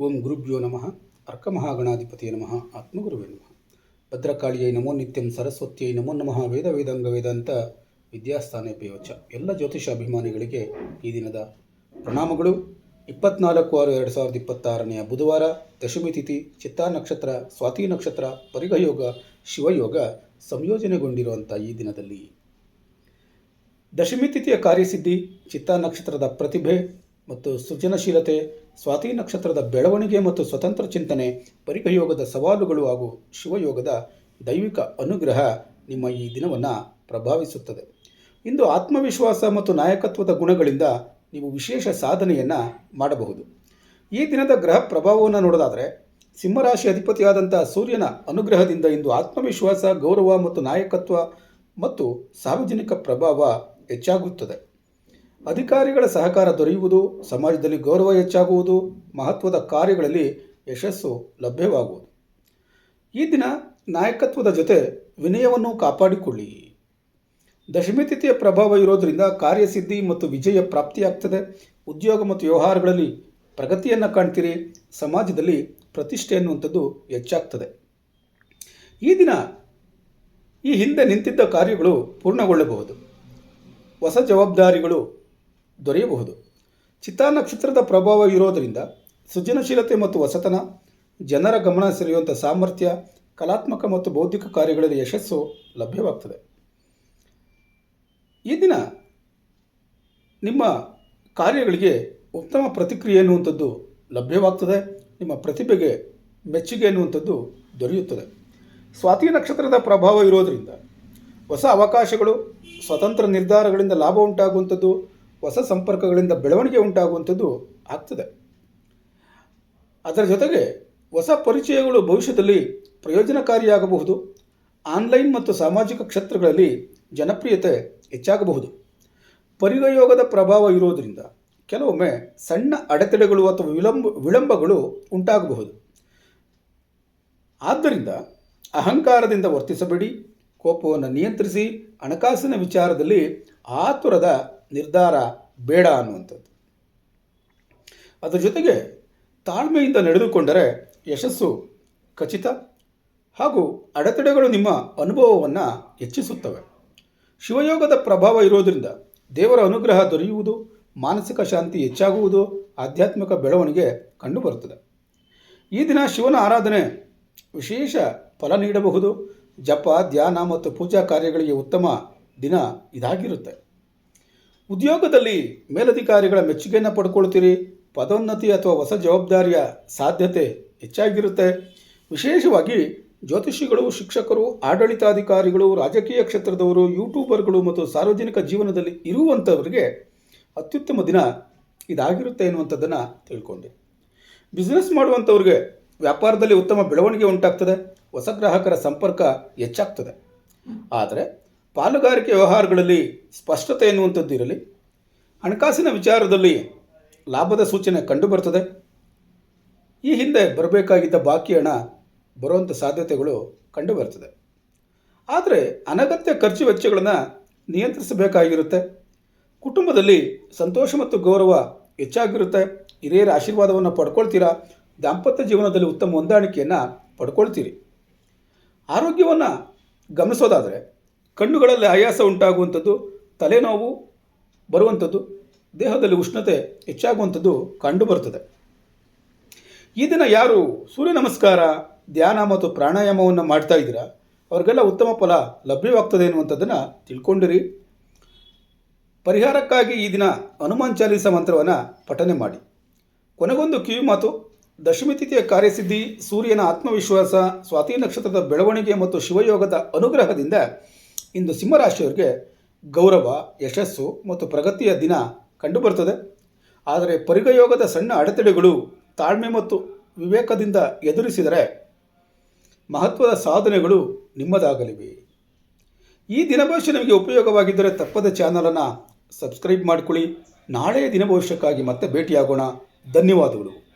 ಓಂ ಗುರುಭ್ಯೋ ನಮಃ ಅರ್ಕಮಹಾಗಣಾಧಿಪತಿಯ ನಮಃ ಆತ್ಮಗುರುವೇ ನಮಃ ಭದ್ರಕಾಳಿಯೈ ನಮೋ ನಿತ್ಯಂ ಸರಸ್ವತ್ಯೈ ನಮೋ ನಮಃ ವೇದ ವೇದಾಂಗ ವೇದಾಂತ ವಿದ್ಯಾಸ್ಥಾನೇ ಪಯೋಚ. ಎಲ್ಲ ಜ್ಯೋತಿಷ ಅಭಿಮಾನಿಗಳಿಗೆ ಈ ದಿನದ ಪ್ರಣಾಮಗಳು. 24/6/2026 ಬುಧವಾರ, ದಶಮಿ ತಿಥಿ, ಚಿತ್ತಾ ನಕ್ಷತ್ರ, ಸ್ವಾತಿ ನಕ್ಷತ್ರ, ಪರಿಗಯೋಗ, ಶಿವಯೋಗ ಸಂಯೋಜನೆಗೊಂಡಿರುವಂಥ ಈ ದಿನದಲ್ಲಿ ದಶಮಿ ತಿಥಿಯ ಕಾರ್ಯಸಿದ್ಧಿ, ಚಿತ್ತಾ ನಕ್ಷತ್ರದ ಪ್ರತಿಭೆ ಮತ್ತು ಸೃಜನಶೀಲತೆ, ಸ್ವಾತಿ ನಕ್ಷತ್ರದ ಬೆಳವಣಿಗೆ ಮತ್ತು ಸ್ವತಂತ್ರ ಚಿಂತನೆ, ಪರಿಗಯೋಗದ ಸವಾಲುಗಳು ಹಾಗೂ ಶಿವಯೋಗದ ದೈವಿಕ ಅನುಗ್ರಹ ನಿಮ್ಮ ಈ ದಿನವನ್ನು ಪ್ರಭಾವಿಸುತ್ತದೆ. ಇಂದು ಆತ್ಮವಿಶ್ವಾಸ ಮತ್ತು ನಾಯಕತ್ವದ ಗುಣಗಳಿಂದ ನೀವು ವಿಶೇಷ ಸಾಧನೆಯನ್ನು ಮಾಡಬಹುದು. ಈ ದಿನದ ಗ್ರಹ ಪ್ರಭಾವವನ್ನು ನೋಡೋದಾದರೆ, ಸಿಂಹರಾಶಿ ಅಧಿಪತಿಯಾದಂಥ ಸೂರ್ಯನ ಅನುಗ್ರಹದಿಂದ ಇಂದು ಆತ್ಮವಿಶ್ವಾಸ, ಗೌರವ ಮತ್ತು ನಾಯಕತ್ವ ಮತ್ತು ಸಾರ್ವಜನಿಕ ಪ್ರಭಾವ ಹೆಚ್ಚಾಗುತ್ತದೆ. ಅಧಿಕಾರಿಗಳ ಸಹಕಾರ ದೊರೆಯುವುದು, ಸಮಾಜದಲ್ಲಿ ಗೌರವ ಹೆಚ್ಚಾಗುವುದು, ಮಹತ್ವದ ಕಾರ್ಯಗಳಲ್ಲಿ ಯಶಸ್ಸು ಲಭ್ಯವಾಗುವುದು. ಈ ದಿನ ನಾಯಕತ್ವದ ಜೊತೆ ವಿನಯವನ್ನು ಕಾಪಾಡಿಕೊಳ್ಳಿ. ದಶಮಿ ತಿಥಿಯ ಪ್ರಭಾವ ಇರೋದರಿಂದ ಕಾರ್ಯಸಿದ್ಧಿ ಮತ್ತು ವಿಜಯ ಪ್ರಾಪ್ತಿಯಾಗ್ತದೆ. ಉದ್ಯೋಗ ಮತ್ತು ವ್ಯವಹಾರಗಳಲ್ಲಿ ಪ್ರಗತಿಯನ್ನು ಕಾಣ್ತೀರಿ. ಸಮಾಜದಲ್ಲಿ ಪ್ರತಿಷ್ಠೆ ಅನ್ನುವಂಥದ್ದು ಹೆಚ್ಚಾಗ್ತದೆ. ಈ ದಿನ ಈ ಹಿಂದೆ ನಿಂತಿದ್ದ ಕಾರ್ಯಗಳು ಪೂರ್ಣಗೊಳ್ಳಬಹುದು. ಹೊಸ ಜವಾಬ್ದಾರಿಗಳು ದೊರೆಯಬಹುದು. ಚಿತ್ತಾ ನಕ್ಷತ್ರದ ಪ್ರಭಾವ ಇರೋದರಿಂದ ಸೃಜನಶೀಲತೆ ಮತ್ತು ಹೊಸತನ, ಜನರ ಗಮನ ಸೆಳೆಯುವಂಥ ಸಾಮರ್ಥ್ಯ, ಕಲಾತ್ಮಕ ಮತ್ತು ಬೌದ್ಧಿಕ ಕಾರ್ಯಗಳಲ್ಲಿ ಯಶಸ್ಸು ಲಭ್ಯವಾಗ್ತದೆ. ಈ ದಿನ ನಿಮ್ಮ ಕಾರ್ಯಗಳಿಗೆ ಉತ್ತಮ ಪ್ರತಿಕ್ರಿಯೆ ಅನ್ನುವಂಥದ್ದು ಲಭ್ಯವಾಗ್ತದೆ. ನಿಮ್ಮ ಪ್ರತಿಭೆಗೆ ಮೆಚ್ಚುಗೆ ಅನ್ನುವಂಥದ್ದು ದೊರೆಯುತ್ತದೆ. ಸ್ವಾತಿ ನಕ್ಷತ್ರದ ಪ್ರಭಾವ ಇರೋದರಿಂದ ಹೊಸ ಅವಕಾಶಗಳು, ಸ್ವತಂತ್ರ ನಿರ್ಧಾರಗಳಿಂದ ಲಾಭ ಉಂಟಾಗುವಂಥದ್ದು, ಹೊಸ ಸಂಪರ್ಕಗಳಿಂದ ಬೆಳವಣಿಗೆ ಉಂಟಾಗುವಂಥದ್ದು ಆಗ್ತದೆ. ಅದರ ಜೊತೆಗೆ ಹೊಸ ಪರಿಚಯಗಳು ಭವಿಷ್ಯದಲ್ಲಿ ಪ್ರಯೋಜನಕಾರಿಯಾಗಬಹುದು. ಆನ್ಲೈನ್ ಮತ್ತು ಸಾಮಾಜಿಕ ಕ್ಷೇತ್ರಗಳಲ್ಲಿ ಜನಪ್ರಿಯತೆ ಹೆಚ್ಚಾಗಬಹುದು. ಪರಿಗಯೋಗದ ಪ್ರಭಾವ ಇರೋದರಿಂದ ಕೆಲವೊಮ್ಮೆ ಸಣ್ಣ ಅಡೆತಡೆಗಳು ಅಥವಾ ವಿಳಂಬಗಳು ಉಂಟಾಗಬಹುದು. ಆದ್ದರಿಂದ ಅಹಂಕಾರದಿಂದ ವರ್ತಿಸಬೇಡಿ. ಕೋಪವನ್ನು ನಿಯಂತ್ರಿಸಿ. ಹಣಕಾಸಿನ ವಿಚಾರದಲ್ಲಿ ಆತುರದ ನಿರ್ಧಾರ ಬೇಡ ಅನ್ನುವಂಥದ್ದು. ಅದರ ಜೊತೆಗೆ ತಾಳ್ಮೆಯಿಂದ ನಡೆದುಕೊಂಡರೆ ಯಶಸ್ಸು ಖಚಿತ ಹಾಗೂ ಅಡೆತಡೆಗಳು ನಿಮ್ಮ ಅನುಭವವನ್ನು ಹೆಚ್ಚಿಸುತ್ತವೆ. ಶಿವಯೋಗದ ಪ್ರಭಾವ ಇರೋದರಿಂದ ದೇವರ ಅನುಗ್ರಹ ದೊರೆಯುವುದು, ಮಾನಸಿಕ ಶಾಂತಿ ಹೆಚ್ಚಾಗುವುದು, ಆಧ್ಯಾತ್ಮಿಕ ಬೆಳವಣಿಗೆ ಕಂಡುಬರುತ್ತದೆ. ಈ ದಿನ ಶಿವನ ಆರಾಧನೆ ವಿಶೇಷ ಫಲ ನೀಡಬಹುದು. ಜಪ, ಧ್ಯಾನ ಮತ್ತು ಪೂಜಾ ಕಾರ್ಯಗಳಿಗೆ ಉತ್ತಮ ದಿನ ಇದಾಗಿರುತ್ತೆ. ಉದ್ಯೋಗದಲ್ಲಿ ಮೇಲಧಿಕಾರಿಗಳ ಮೆಚ್ಚುಗೆಯನ್ನು ಪಡ್ಕೊಳ್ತೀರಿ. ಪದೋನ್ನತಿ ಅಥವಾ ಹೊಸ ಜವಾಬ್ದಾರಿಯ ಸಾಧ್ಯತೆ ಹೆಚ್ಚಾಗಿರುತ್ತೆ. ವಿಶೇಷವಾಗಿ ಜ್ಯೋತಿಷಿಗಳು, ಶಿಕ್ಷಕರು, ಆಡಳಿತಾಧಿಕಾರಿಗಳು, ರಾಜಕೀಯ ಕ್ಷೇತ್ರದವರು, ಯೂಟ್ಯೂಬರ್ಗಳು ಮತ್ತು ಸಾರ್ವಜನಿಕ ಜೀವನದಲ್ಲಿ ಇರುವಂಥವರಿಗೆ ಅತ್ಯುತ್ತಮ ದಿನ ಇದಾಗಿರುತ್ತೆ ಎನ್ನುವಂಥದ್ದನ್ನು ತಿಳ್ಕೊಂಡೆ. ಬಿಸ್ನೆಸ್ ಮಾಡುವಂಥವ್ರಿಗೆ ವ್ಯಾಪಾರದಲ್ಲಿ ಉತ್ತಮ ಬೆಳವಣಿಗೆ ಉಂಟಾಗ್ತದೆ. ಹೊಸ ಗ್ರಾಹಕರ ಸಂಪರ್ಕ ಹೆಚ್ಚಾಗ್ತದೆ. ಆದರೆ ಪಾಲುಗಾರಿಕೆ ವ್ಯವಹಾರಗಳಲ್ಲಿ ಸ್ಪಷ್ಟತೆ ಎನ್ನುವಂಥದ್ದು ಇರಲಿ. ಹಣಕಾಸಿನ ವಿಚಾರದಲ್ಲಿ ಲಾಭದ ಸೂಚನೆ ಕಂಡುಬರ್ತದೆ. ಈ ಹಿಂದೆ ಬರಬೇಕಾಗಿದ್ದ ಬಾಕಿ ಹಣ ಬರುವಂಥ ಸಾಧ್ಯತೆಗಳು ಕಂಡುಬರ್ತದೆ. ಆದರೆ ಅನಗತ್ಯ ಖರ್ಚು ವೆಚ್ಚಗಳನ್ನು ನಿಯಂತ್ರಿಸಬೇಕಾಗಿರುತ್ತೆ. ಕುಟುಂಬದಲ್ಲಿ ಸಂತೋಷ ಮತ್ತು ಗೌರವ ಹೆಚ್ಚಾಗಿರುತ್ತೆ. ಹಿರಿಯರ ಆಶೀರ್ವಾದವನ್ನು ಪಡ್ಕೊಳ್ತೀರಾ. ದಾಂಪತ್ಯ ಜೀವನದಲ್ಲಿ ಉತ್ತಮ ಹೊಂದಾಣಿಕೆಯನ್ನು ಪಡ್ಕೊಳ್ತೀರಿ. ಆರೋಗ್ಯವನ್ನು ಗಮನಿಸೋದಾದರೆ ಕಣ್ಣುಗಳಲ್ಲಿ ಆಯಾಸ ಉಂಟಾಗುವಂಥದ್ದು, ತಲೆನೋವು ಬರುವಂಥದ್ದು, ದೇಹದಲ್ಲಿ ಉಷ್ಣತೆ ಹೆಚ್ಚಾಗುವಂಥದ್ದು ಕಂಡುಬರುತ್ತದೆ. ಈ ದಿನ ಯಾರು ಸೂರ್ಯ ನಮಸ್ಕಾರ, ಧ್ಯಾನ ಮತ್ತು ಪ್ರಾಣಾಯಾಮವನ್ನು ಮಾಡ್ತಾ ಇದ್ದೀರಾ ಅವ್ರಿಗೆಲ್ಲ ಉತ್ತಮ ಫಲ ಲಭ್ಯವಾಗ್ತದೆ ಎನ್ನುವಂಥದ್ದನ್ನು ತಿಳ್ಕೊಂಡಿರಿ. ಪರಿಹಾರಕ್ಕಾಗಿ ಈ ದಿನ ಹನುಮಾನ್ ಚಾಲೀಸ ಮಂತ್ರವನ್ನು ಪಠನೆ ಮಾಡಿ. ಕೊನೆಗೊಂದು ಕಿವಿ ಮಾತು. ದಶಮಿ ತಿಥಿಯ ಕಾರ್ಯಸಿದ್ಧಿ, ಸೂರ್ಯನ ಆತ್ಮವಿಶ್ವಾಸ, ಸ್ವಾತಿ ನಕ್ಷತ್ರದ ಬೆಳವಣಿಗೆ ಮತ್ತು ಶಿವಯೋಗದ ಅನುಗ್ರಹದಿಂದ ಇಂದು ಸಿಂಹರಾಶಿಯವರಿಗೆ ಗೌರವ, ಯಶಸ್ಸು ಮತ್ತು ಪ್ರಗತಿಯ ದಿನ ಕಂಡುಬರ್ತದೆ. ಆದರೆ ಪರಿಗಯೋಗದ ಸಣ್ಣ ಅಡೆತಡೆಗಳು ತಾಳ್ಮೆ ಮತ್ತು ವಿವೇಕದಿಂದ ಎದುರಿಸಿದರೆ ಮಹತ್ವದ ಸಾಧನೆಗಳು ನಿಮ್ಮದಾಗಲಿವೆ. ಈ ದಿನ ಭವಿಷ್ಯ ನಿಮಗೆ ಉಪಯೋಗವಾಗಿದ್ದರೆ ತಪ್ಪದ ಚಾನಲನ್ನು ಸಬ್ಸ್ಕ್ರೈಬ್ ಮಾಡಿಕೊಳ್ಳಿ. ನಾಳೆಯ ದಿನ ಭವಿಷ್ಯಕ್ಕಾಗಿ ಮತ್ತೆ ಭೇಟಿಯಾಗೋಣ. ಧನ್ಯವಾದಗಳು.